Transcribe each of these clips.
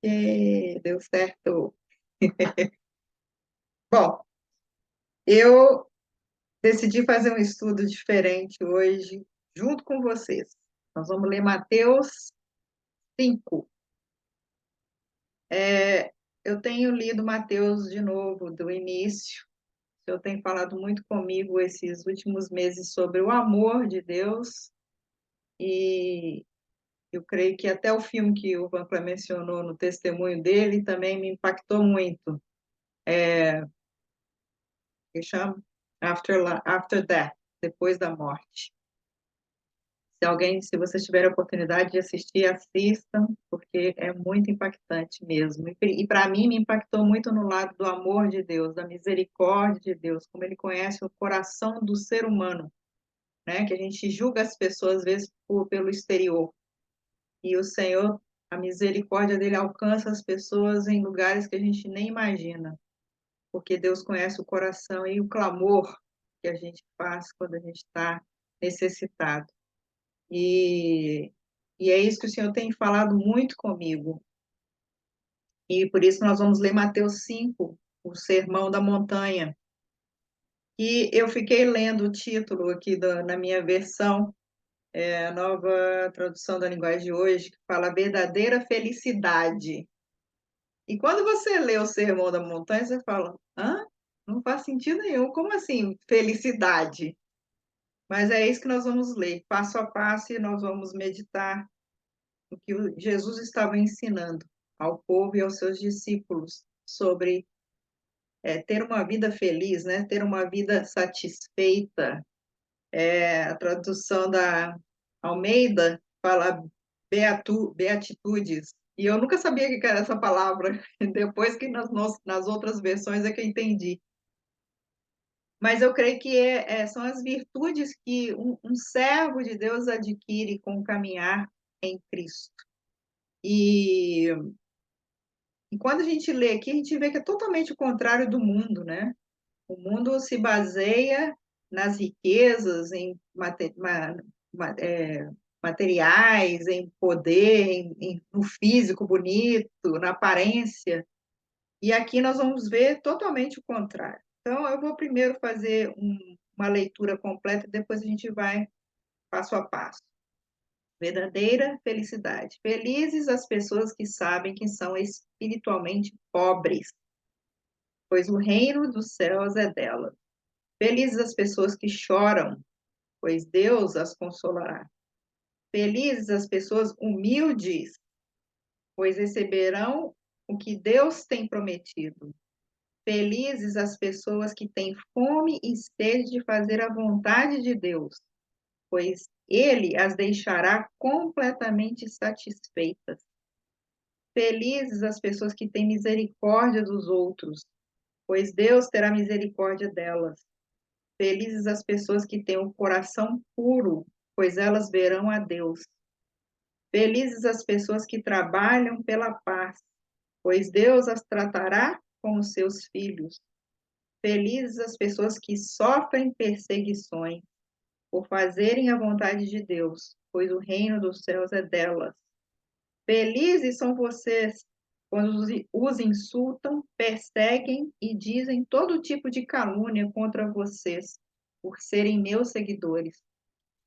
Deu certo. Bom, eu decidi fazer um estudo diferente hoje, junto com vocês. Nós vamos ler Mateus 5. Eu tenho lido Mateus de novo, do início. Eu tenho falado muito comigo esses últimos meses sobre o amor de Deus, e eu creio que até o filme que o Vancla mencionou no testemunho dele também me impactou muito. Que chama After Death, depois da morte. Se vocês tiverem a oportunidade de assistir, assistam, porque é muito impactante mesmo. E para mim, me impactou muito no lado do amor de Deus, da misericórdia de Deus, como ele conhece o coração do ser humano, né? Que a gente julga as pessoas, às vezes, pelo exterior. E o Senhor, a misericórdia dele alcança as pessoas em lugares que a gente nem imagina, porque Deus conhece o coração e o clamor que a gente faz quando a gente está necessitado. E, e é isso que o Senhor tem falado muito comigo. E por isso nós vamos ler Mateus 5, o Sermão da Montanha. E eu fiquei lendo o título aqui na minha versão, a nova tradução da linguagem de hoje, que fala verdadeira felicidade. E quando você lê o Sermão da Montanha, você fala, hã? Não faz sentido nenhum. Como assim, felicidade? Mas é isso que nós vamos ler, passo a passo, e nós vamos meditar o que Jesus estava ensinando ao povo e aos seus discípulos sobre ter uma vida feliz, né? Ter uma vida satisfeita. A tradução da Almeida fala beatitudes, e eu nunca sabia que era essa palavra, depois que nas outras versões é que eu entendi. Mas eu creio que são as virtudes que um servo de Deus adquire com o caminhar em Cristo. E quando a gente lê aqui, a gente vê que é totalmente o contrário do mundo, né? O mundo se baseia nas riquezas, em materiais, em poder, no físico bonito, na aparência. E aqui nós vamos ver totalmente o contrário. Então, eu vou primeiro fazer uma leitura completa, depois a gente vai passo a passo. Verdadeira felicidade. Felizes as pessoas que sabem que são espiritualmente pobres, pois o reino dos céus é delas. Felizes as pessoas que choram, pois Deus as consolará. Felizes as pessoas humildes, pois receberão o que Deus tem prometido. Felizes as pessoas que têm fome e sede de fazer a vontade de Deus, pois Ele as deixará completamente satisfeitas. Felizes as pessoas que têm misericórdia dos outros, pois Deus terá misericórdia delas. Felizes as pessoas que têm o coração puro, pois elas verão a Deus. Felizes as pessoas que trabalham pela paz, pois Deus as tratará como seus filhos. Felizes as pessoas que sofrem perseguições por fazerem a vontade de Deus, pois o reino dos céus é delas. Felizes são vocês quando os insultam, perseguem e dizem todo tipo de calúnia contra vocês, por serem meus seguidores.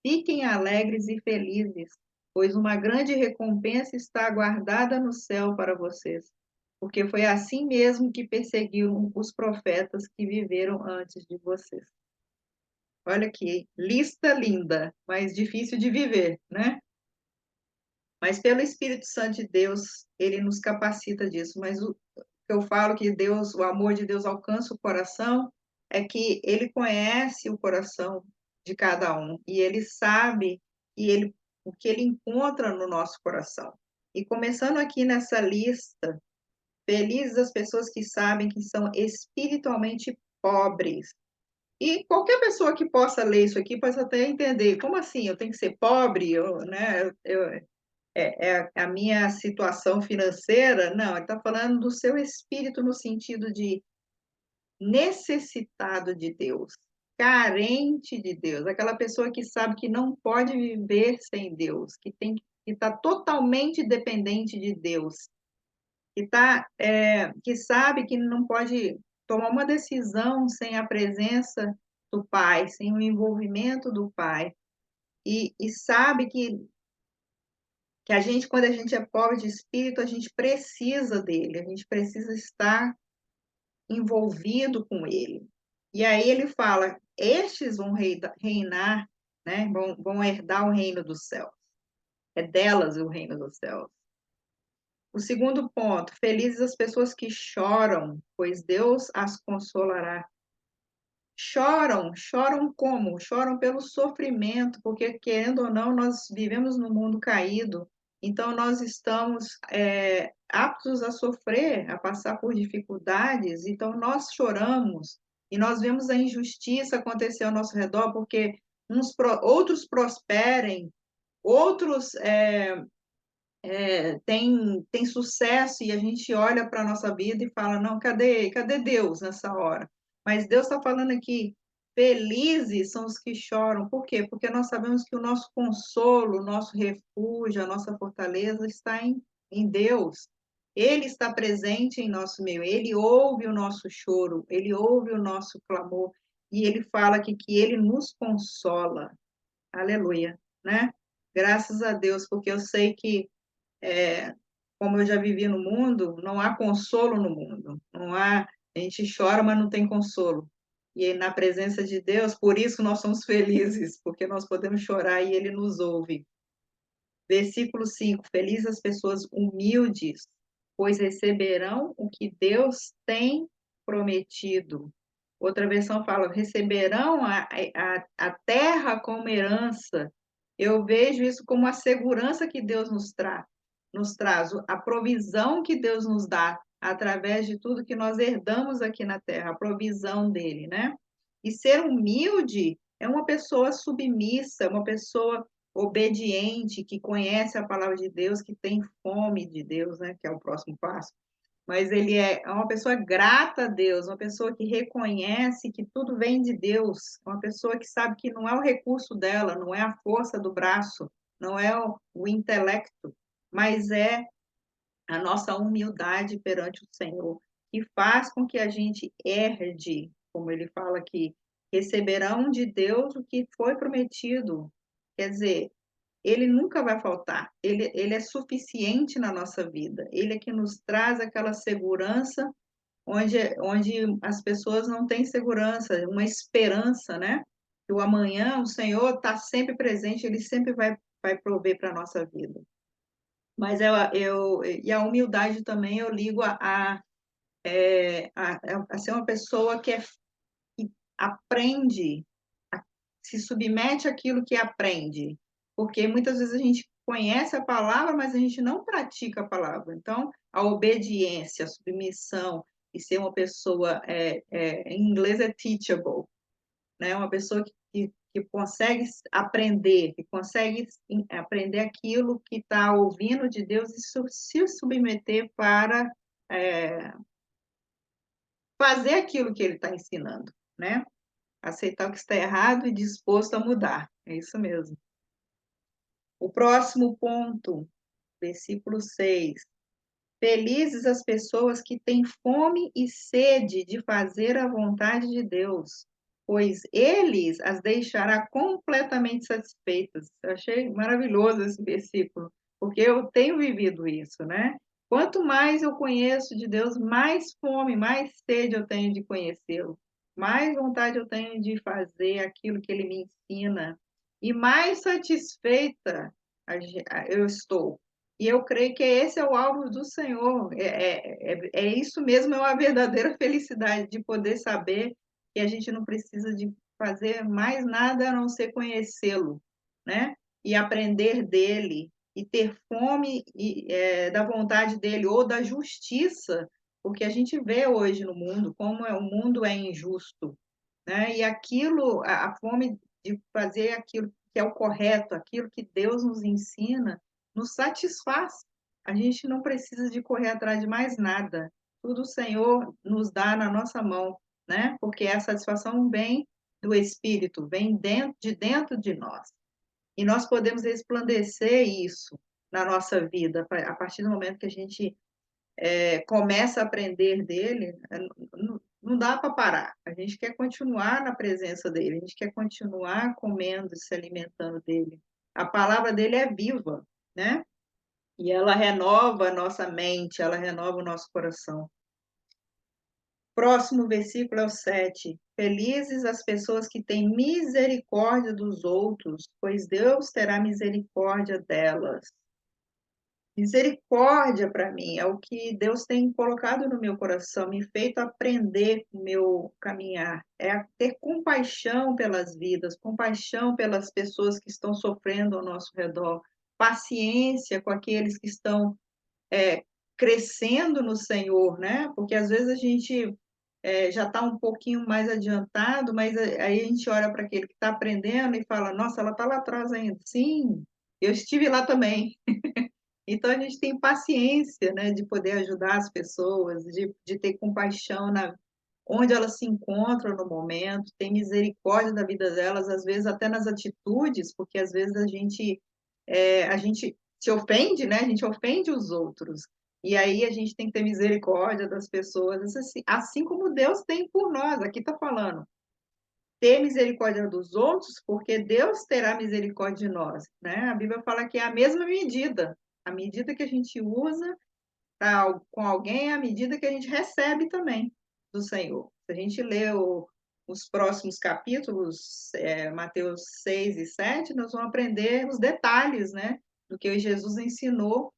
Fiquem alegres e felizes, pois uma grande recompensa está guardada no céu para vocês, porque foi assim mesmo que perseguiram os profetas que viveram antes de vocês. Olha que lista linda, mas difícil de viver, né? Mas pelo Espírito Santo de Deus, ele nos capacita disso. Mas o que eu falo que Deus, o amor de Deus alcança o coração, é que ele conhece o coração de cada um e ele sabe o que ele encontra no nosso coração. E começando aqui nessa lista, felizes as pessoas que sabem que são espiritualmente pobres. E qualquer pessoa que possa ler isso aqui pode até entender, como assim? Eu tenho que ser pobre? É a minha situação financeira? Não, ele está falando do seu espírito no sentido de necessitado de Deus, carente de Deus, aquela pessoa que sabe que não pode viver sem Deus, que está totalmente dependente de Deus. que sabe que não pode tomar uma decisão sem a presença do Pai, sem o envolvimento do Pai, e sabe que a gente, quando a gente é pobre de espírito, a gente precisa dele, a gente precisa estar envolvido com ele. E aí ele fala: estes vão reinar, né? Vão herdar o reino dos céus. É delas o reino dos céus. O segundo ponto: felizes as pessoas que choram, pois Deus as consolará. Choram como? Choram pelo sofrimento, porque, querendo ou não, nós vivemos num mundo caído, então nós estamos aptos a sofrer, a passar por dificuldades, então nós choramos e nós vemos a injustiça acontecer ao nosso redor, porque outros prosperem, outros tem sucesso e a gente olha para a nossa vida e fala, não, cadê Deus nessa hora? Mas Deus está falando aqui, felizes são os que choram. Por quê? Porque nós sabemos que o nosso consolo, o nosso refúgio, a nossa fortaleza está em Deus. Ele está presente em nosso meio, ele ouve o nosso choro, ele ouve o nosso clamor, e ele fala aqui que ele nos consola. Aleluia, né? Graças a Deus, porque eu sei que como eu já vivi no mundo, não há consolo no mundo. Não há, a gente chora, mas não tem consolo. E na presença de Deus, por isso nós somos felizes, porque nós podemos chorar e Ele nos ouve. Versículo 5: felizes as pessoas humildes, pois receberão o que Deus tem prometido. Outra versão fala: receberão a terra como herança. Eu vejo isso como a segurança que Deus nos traz, a provisão que Deus nos dá através de tudo que nós herdamos aqui na terra, a provisão dele, né? E ser humilde é uma pessoa submissa, uma pessoa obediente, que conhece a palavra de Deus, que tem fome de Deus, né? Que é o próximo passo. Mas ele é uma pessoa grata a Deus, uma pessoa que reconhece que tudo vem de Deus, uma pessoa que sabe que não é o recurso dela, não é a força do braço, não é o intelecto, mas é a nossa humildade perante o Senhor, que faz com que a gente herde, como ele fala aqui, receberão de Deus o que foi prometido. Quer dizer, ele nunca vai faltar, ele é suficiente na nossa vida, ele é que nos traz aquela segurança onde as pessoas não têm segurança, uma esperança, né? Que o amanhã, o Senhor está sempre presente, ele sempre vai prover para a nossa vida. Mas e a humildade também eu ligo a ser uma pessoa que aprende, se submete àquilo que aprende. Porque muitas vezes a gente conhece a palavra, mas a gente não pratica a palavra. Então, a obediência, a submissão e ser uma pessoa, em inglês é teachable, né? Uma pessoa que consegue aprender, que consegue aprender aquilo que está ouvindo de Deus e se submeter para é, fazer aquilo que ele está ensinando, né? Aceitar o que está errado e disposto a mudar. É isso mesmo. O próximo ponto, versículo 6. Felizes as pessoas que têm fome e sede de fazer a vontade de Deus, pois eles as deixará completamente satisfeitas. Eu achei maravilhoso esse versículo, porque eu tenho vivido isso, né? Quanto mais eu conheço de Deus, mais fome, mais sede eu tenho de conhecê-lo, mais vontade eu tenho de fazer aquilo que ele me ensina, e mais satisfeita eu estou. E eu creio que esse é o alvo do Senhor. É isso mesmo, é uma verdadeira felicidade de poder saber que a gente não precisa de fazer mais nada a não ser conhecê-lo, né? E aprender dele, e ter fome da vontade dele ou da justiça, porque a gente vê hoje no mundo como o mundo é injusto, né? E a fome de fazer aquilo que é o correto, aquilo que Deus nos ensina, nos satisfaz. A gente não precisa de correr atrás de mais nada. Tudo o Senhor nos dá na nossa mão, né? Porque a satisfação vem do Espírito, vem dentro de nós. E nós podemos resplandecer isso na nossa vida, a partir do momento que a gente começa a aprender dele, não dá para parar. A gente quer continuar na presença dele, a gente quer continuar comendo e se alimentando dele. A palavra dele é viva, né? E ela renova a nossa mente, ela renova o nosso coração. Próximo versículo é o 7. Felizes as pessoas que têm misericórdia dos outros, pois Deus terá misericórdia delas. Misericórdia para mim é o que Deus tem colocado no meu coração, me feito aprender o meu caminhar, é ter compaixão pelas vidas, compaixão pelas pessoas que estão sofrendo ao nosso redor, paciência com aqueles que estão crescendo no Senhor, né? Porque às vezes a gente já está um pouquinho mais adiantado, mas aí a gente olha para aquele que está aprendendo e fala: Nossa, ela está lá atrás ainda. Sim, eu estive lá também. Então, a gente tem paciência, né, de poder ajudar as pessoas, de ter compaixão onde elas se encontram no momento, ter misericórdia da vida delas, às vezes até nas atitudes, porque às vezes a gente se ofende, né, a gente ofende os outros. E aí a gente tem que ter misericórdia das pessoas, assim como Deus tem por nós, aqui está falando. Ter misericórdia dos outros, porque Deus terá misericórdia de nós, né? A Bíblia fala que é a mesma medida. A medida que a gente usa com alguém é a medida que a gente recebe também do Senhor. Se a gente lê os próximos capítulos, Mateus 6 e 7, nós vamos aprender os detalhes, né? Do que Jesus ensinou.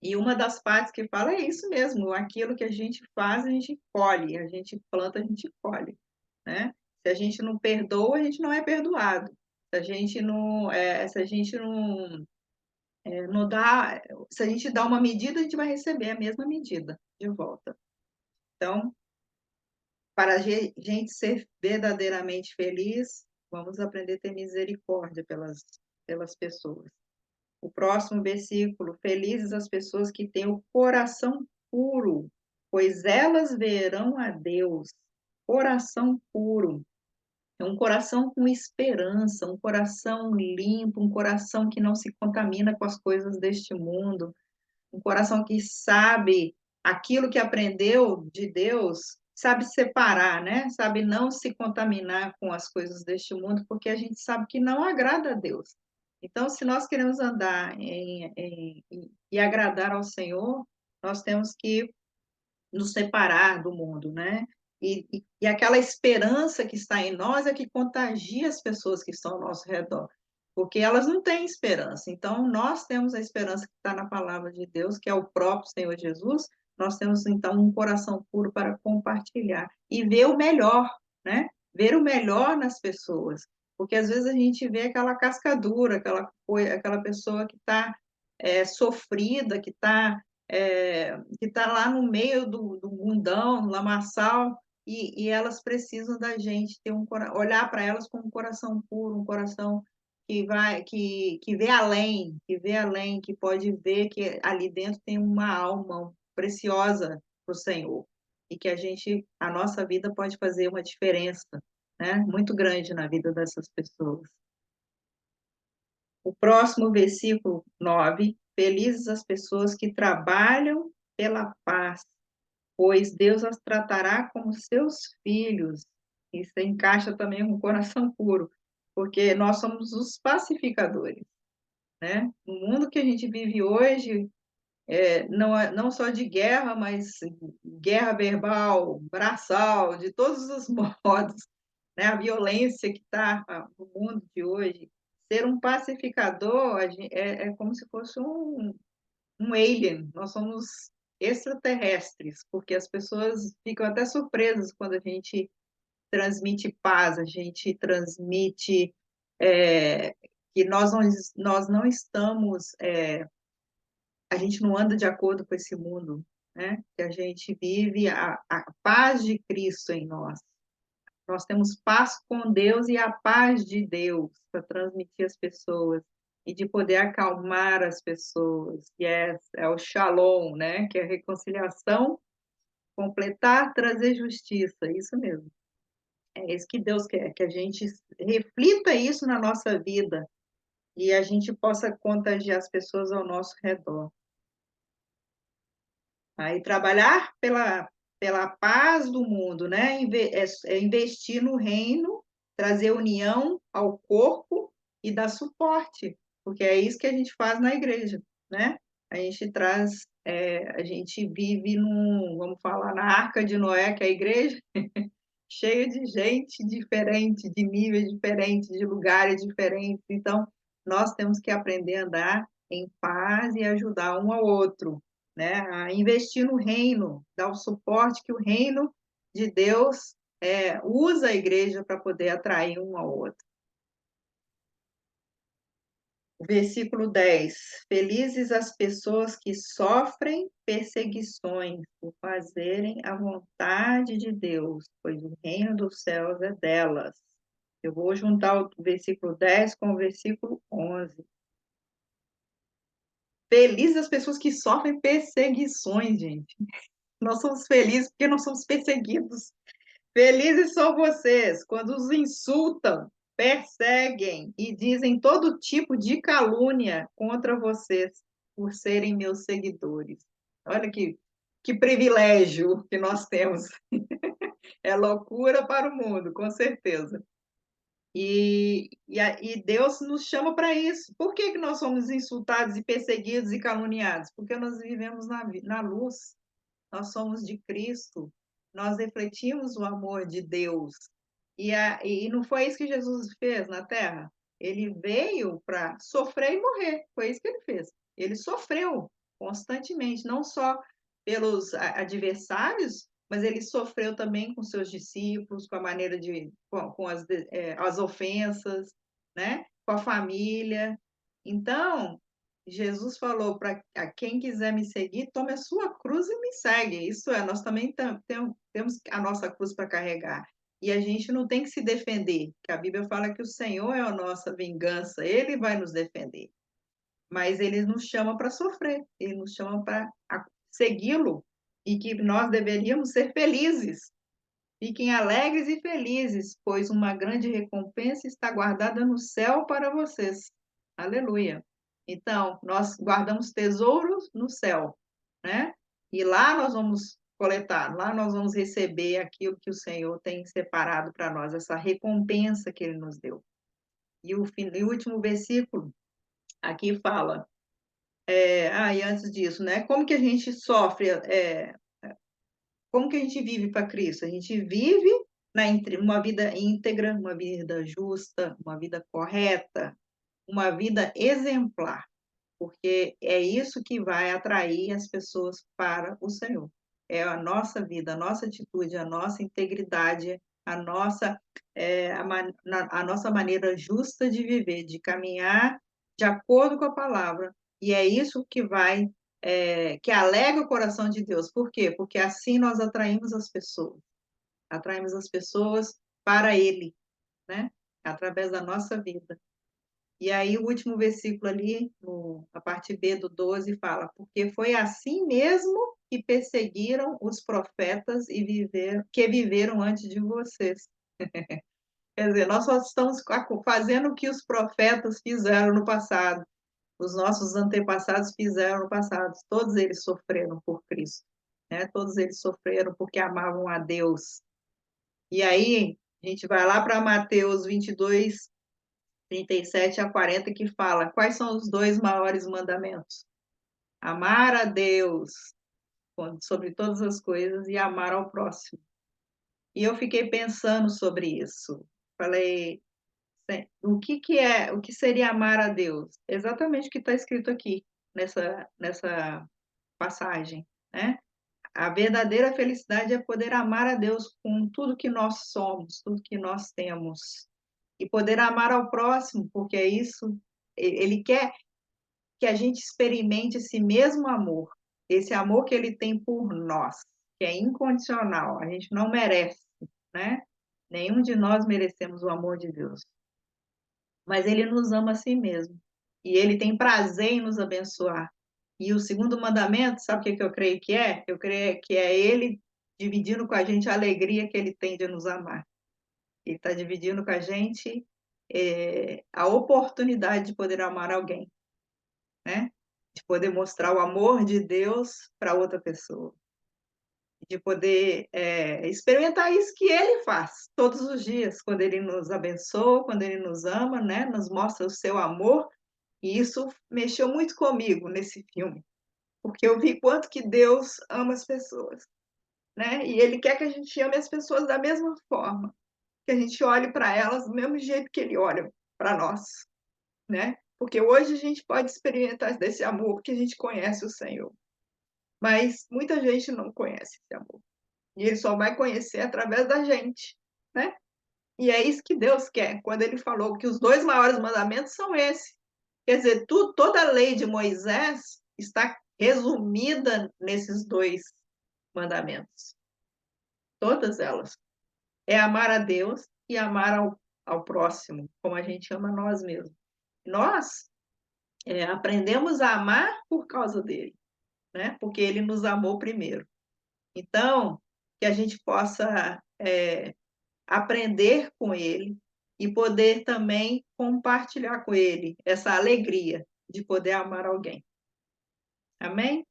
E uma das partes que fala é isso mesmo: aquilo que a gente faz, a gente colhe, a gente planta, a gente colhe, né? Se a gente não perdoa, a gente não é perdoado. Se a gente não dá, se a gente dá uma medida, a gente vai receber a mesma medida de volta. Então, para a gente ser verdadeiramente feliz, vamos aprender a ter misericórdia pelas pessoas. O próximo versículo: felizes as pessoas que têm o coração puro, pois elas verão a Deus. Coração puro. É um coração com esperança, um coração limpo, um coração que não se contamina com as coisas deste mundo, um coração que sabe aquilo que aprendeu de Deus, sabe separar, né? Sabe não se contaminar com as coisas deste mundo, porque a gente sabe que não agrada a Deus. Então, se nós queremos andar e agradar ao Senhor, nós temos que nos separar do mundo, né? E aquela esperança que está em nós é que contagia as pessoas que estão ao nosso redor, porque elas não têm esperança. Então, nós temos a esperança que está na palavra de Deus, que é o próprio Senhor Jesus. Nós temos, então, um coração puro para compartilhar e ver o melhor, né? Ver o melhor nas pessoas, porque às vezes a gente vê aquela cascadura, aquela pessoa que está sofrida, que está lá no meio do mundão, no lamaçal, e elas precisam da gente ter olhar para elas com um coração puro, um coração que vê além, que pode ver que ali dentro tem uma alma preciosa para o Senhor, e que a nossa vida pode fazer uma diferença, né, muito grande na vida dessas pessoas. O próximo versículo 9: felizes as pessoas que trabalham pela paz, pois Deus as tratará como seus filhos. Isso encaixa também com o coração puro, porque nós somos os pacificadores, né? No mundo que a gente vive hoje, não só de guerra, mas guerra verbal, braçal, de todos os modos, né? A violência que está no mundo de hoje. Ser um pacificador é como se fosse um alien, nós somos extraterrestres, porque as pessoas ficam até surpresas quando a gente transmite paz, a gente transmite que nós não estamos, a gente não anda de acordo com esse mundo, né? Que a gente vive a paz de Cristo em nós. Nós temos paz com Deus e a paz de Deus para transmitir às pessoas e de poder acalmar as pessoas. Que é o shalom, né? Que é a reconciliação, completar, trazer justiça. Isso mesmo. É isso que Deus quer, que a gente reflita isso na nossa vida e a gente possa contagiar as pessoas ao nosso redor. Aí trabalhar pela paz do mundo, né? Investir no reino, trazer união ao corpo e dar suporte, porque é isso que a gente faz na igreja, né? A gente traz, a gente vive vamos falar, na Arca de Noé, que é a igreja, cheia de gente diferente, de níveis diferentes, de lugares diferentes. Então, nós temos que aprender a andar em paz e ajudar um ao outro, né? A investir no reino, dar o suporte que o reino de Deus usa a igreja para poder atrair um ao outro. Versículo 10: Felizes as pessoas que sofrem perseguições por fazerem a vontade de Deus, pois o reino dos céus é delas. Eu vou juntar o versículo 10 com o versículo 11. Felizes as pessoas que sofrem perseguições, gente. Nós somos felizes porque não somos perseguidos. Felizes são vocês quando os insultam, perseguem e dizem todo tipo de calúnia contra vocês por serem meus seguidores. Olha que privilégio que nós temos. É loucura para o mundo, com certeza. E Deus nos chama para isso. Por que nós somos insultados e perseguidos e caluniados? Porque nós vivemos na luz. Nós somos de Cristo, nós refletimos o amor de Deus. E não foi isso que Jesus fez na Terra? Ele veio para sofrer e morrer, foi isso que ele fez. Ele sofreu constantemente, não só pelos adversários, mas ele sofreu também com seus discípulos, com a maneira com as ofensas, né? Com a família. Então, Jesus falou para quem quiser me seguir, tome a sua cruz e me segue. Isso é, nós também temos a nossa cruz para carregar. E a gente não tem que se defender, que a Bíblia fala que o Senhor é a nossa vingança, Ele vai nos defender. Mas Ele nos chama para sofrer, Ele nos chama para segui-lo e que nós deveríamos ser felizes. Fiquem alegres e felizes, pois uma grande recompensa está guardada no céu para vocês. Aleluia. Então, nós guardamos tesouros no céu, né? E lá nós vamos coletar, lá nós vamos receber aquilo que o Senhor tem separado para nós, essa recompensa que Ele nos deu. E o último versículo aqui fala, e antes disso, né? Como que a gente sofre, como que a gente vive para Cristo? A gente vive uma vida íntegra, uma vida justa, uma vida correta, uma vida exemplar, porque é isso que vai atrair as pessoas para o Senhor. É a nossa vida, a nossa atitude, a nossa integridade, a nossa maneira justa de viver, de caminhar de acordo com a palavra. E é isso que alegra o coração de Deus. Por quê? Porque assim nós atraímos as pessoas para Ele, né? Através da nossa vida. E aí o último versículo ali, a parte B do 12, fala: porque foi assim mesmo que perseguiram os profetas que viveram antes de vocês. Quer dizer, nós só estamos fazendo o que os profetas fizeram no passado, os nossos antepassados fizeram no passado. Todos eles sofreram por Cristo, né? Todos eles sofreram porque amavam a Deus. E aí, a gente vai lá para Mateus 22, 37 a 40, que fala: quais são os dois maiores mandamentos? Amar a Deus sobre todas as coisas e amar ao próximo. E eu fiquei pensando sobre isso. Falei, o que seria amar a Deus? Exatamente o que está escrito aqui nessa passagem, né? A verdadeira felicidade é poder amar a Deus com tudo que nós somos, tudo que nós temos. E poder amar ao próximo, porque é isso, ele quer que a gente experimente esse mesmo amor, esse amor que ele tem por nós, que é incondicional, a gente não merece, né? Nenhum de nós merecemos o amor de Deus, mas ele nos ama assim mesmo, e ele tem prazer em nos abençoar. E o segundo mandamento, sabe o que eu creio que é? Eu creio que é ele dividindo com a gente a alegria que ele tem de nos amar. Ele está dividindo com a gente a oportunidade de poder amar alguém, né? de poder mostrar o amor de Deus para outra pessoa, de poder experimentar isso que Ele faz todos os dias, quando Ele nos abençoa, quando Ele nos ama, né? Nos mostra o seu amor, e isso mexeu muito comigo nesse filme, porque eu vi quanto que Deus ama as pessoas, né? E Ele quer que a gente ame as pessoas da mesma forma, que a gente olhe para elas do mesmo jeito que Ele olha para nós, né? Porque hoje a gente pode experimentar desse amor, porque a gente conhece o Senhor. Mas muita gente não conhece esse amor. E Ele só vai conhecer através da gente, né? E é isso que Deus quer, quando Ele falou que os 2 maiores mandamentos são esses. Quer dizer, toda a lei de Moisés está resumida nesses 2 mandamentos. Todas elas. É amar a Deus e amar ao próximo, como a gente ama nós mesmos. Nós aprendemos a amar por causa dele, né? Porque ele nos amou primeiro. Então, que a gente possa aprender com ele e poder também compartilhar com ele essa alegria de poder amar alguém. Amém?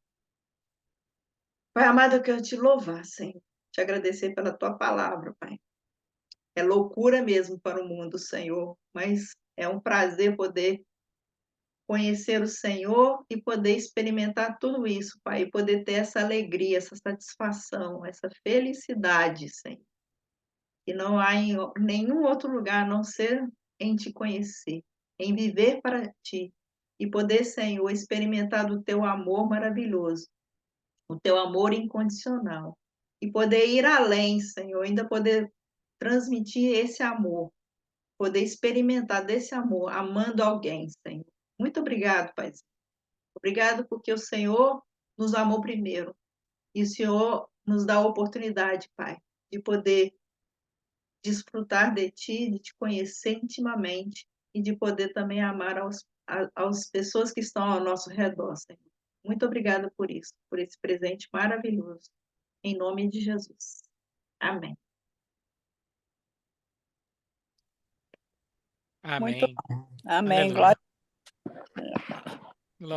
Pai amado, eu quero te louvar, Senhor, te agradecer pela tua palavra, Pai. É loucura mesmo para o mundo, Senhor, mas é um prazer poder conhecer o Senhor e poder experimentar tudo isso, Pai, e poder ter essa alegria, essa satisfação, essa felicidade, Senhor. E não há em nenhum outro lugar a não ser em te conhecer, em viver para ti e poder, Senhor, experimentar do teu amor maravilhoso, o teu amor incondicional e poder ir além, Senhor, ainda poder transmitir esse amor, poder experimentar desse amor, amando alguém, Senhor. Muito obrigado, Pai. Obrigado porque o Senhor nos amou primeiro e o Senhor nos dá a oportunidade, Pai, de poder desfrutar de Ti, de Te conhecer intimamente e de poder também amar aos pessoas que estão ao nosso redor, Senhor. Muito obrigada por isso, por esse presente maravilhoso. Em nome de Jesus. Amém. Muito Amém. bom. Amém. Aleluia. Glória